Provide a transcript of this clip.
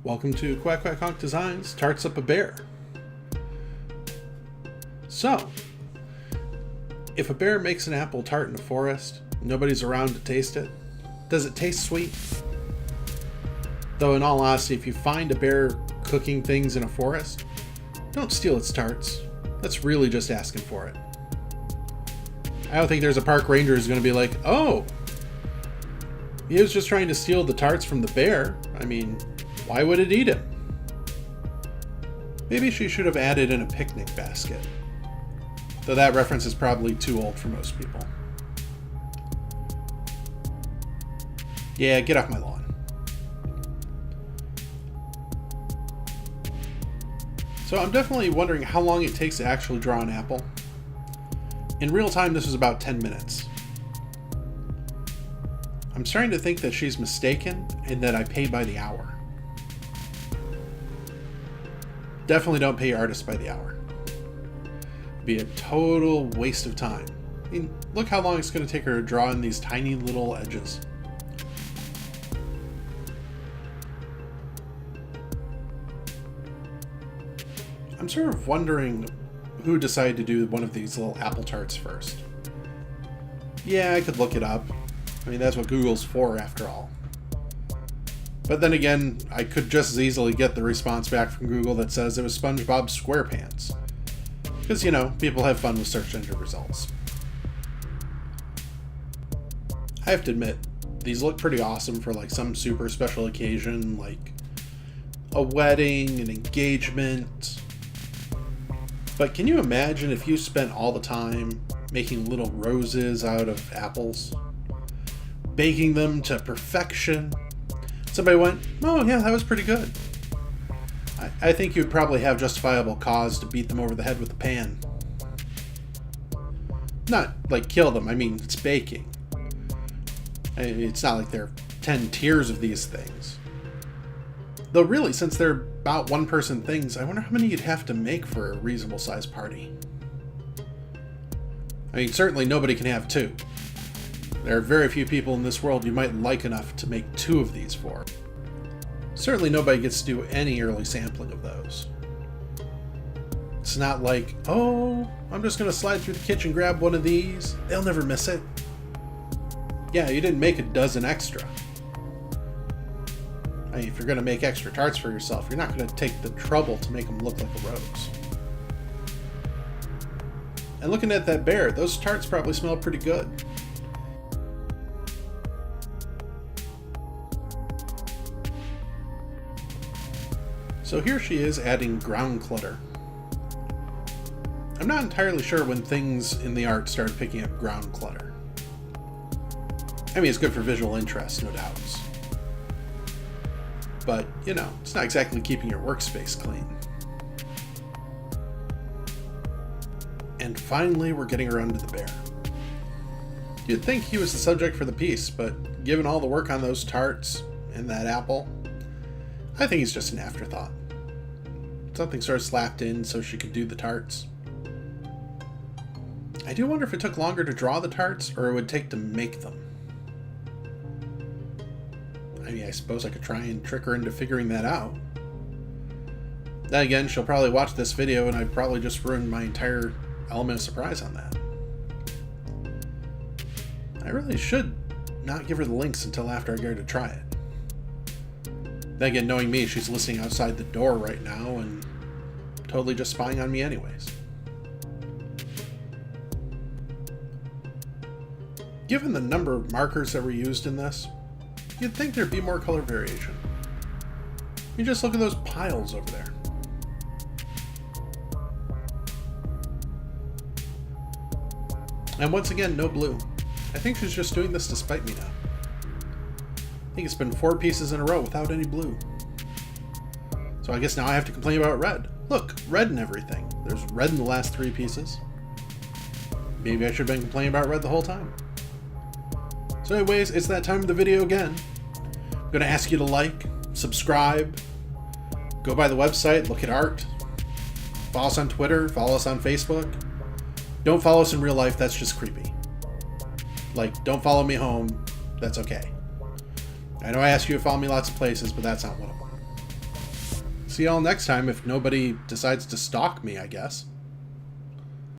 Welcome to Quack Quack Honk Designs Tarts Up a Bear. So, if a bear makes an apple tart in a forest, nobody's around to taste it, does it taste sweet? Though in all honesty, if you find a bear cooking things in a forest, don't steal its tarts. That's really just asking for it. I don't think there's a park ranger who's going to be like, oh, he was just trying to steal the tarts from the bear. I mean, why would it eat him? Maybe she should have added in a picnic basket. Though that reference is probably too old for most people. Yeah, get off my lawn. So I'm definitely wondering how long it takes to actually draw an apple. In real time, this was about 10 minutes. I'm starting to think that she's mistaken and that I pay by the hour. Definitely don't pay artists by the hour. It'd be a total waste of time. I mean, look how long it's going to take her to draw in these tiny little edges. I'm sort of wondering who decided to do one of these little apple tarts first. Yeah, I could look it up. I mean, that's what Google's for, after all. But then again, I could just as easily get the response back from Google that says it was SpongeBob SquarePants. Because, you know, people have fun with search engine results. I have to admit, these look pretty awesome for like some super special occasion, like a wedding, an engagement. But can you imagine if you spent all the time making little roses out of apples, baking them to perfection? Somebody went, oh yeah, that was pretty good. I think you'd probably have justifiable cause to beat them over the head with a pan. Not like kill them, I mean, it's baking. It's not like there are 10 tiers of these things. Though really, since they're about one-person things, I wonder how many you'd have to make for a reasonable-sized party. I mean, certainly nobody can have two. There are very few people in this world you might like enough to make two of these for. Certainly nobody gets to do any early sampling of those. It's not like, oh, I'm just going to slide through the kitchen, grab one of these. They'll never miss it. Yeah, you didn't make a dozen extra. I mean, if you're going to make extra tarts for yourself, you're not going to take the trouble to make them look like a rose. And looking at that bear, those tarts probably smell pretty good. So here she is adding ground clutter. I'm not entirely sure when things in the art started picking up ground clutter. I mean, it's good for visual interest, no doubts. But, you know, it's not exactly keeping your workspace clean. And finally, we're getting around to the bear. You'd think he was the subject for the piece, but given all the work on those tarts and that apple, I think he's just an afterthought. Something sort of slapped in so she could do the tarts. I do wonder if it took longer to draw the tarts or it would take to make them. I mean, I suppose I could try and trick her into figuring that out. Then again, she'll probably watch this video and I'd probably just ruined my entire element of surprise on that. I really should not give her the links until after I get her to try it. Then again, knowing me, she's listening outside the door right now and totally just spying on me anyways. Given the number of markers that were used in this, you'd think there'd be more color variation. You just look at those piles over there. And once again, no blue. I think she's just doing this to spite me now. I think it's been 4 pieces in a row without any blue. So I guess now I have to complain about red. Look, red and everything. There's red in the last 3 pieces. Maybe I should have been complaining about red the whole time. So anyways, it's that time of the video again. I'm going to ask you to like, subscribe, go by the website, look at art, follow us on Twitter, follow us on Facebook. Don't follow us in real life, that's just creepy. Like, don't follow me home, that's okay. I know I asked you to follow me lots of places, but that's not one of them. see y'all next time if nobody decides to stalk me, I guess.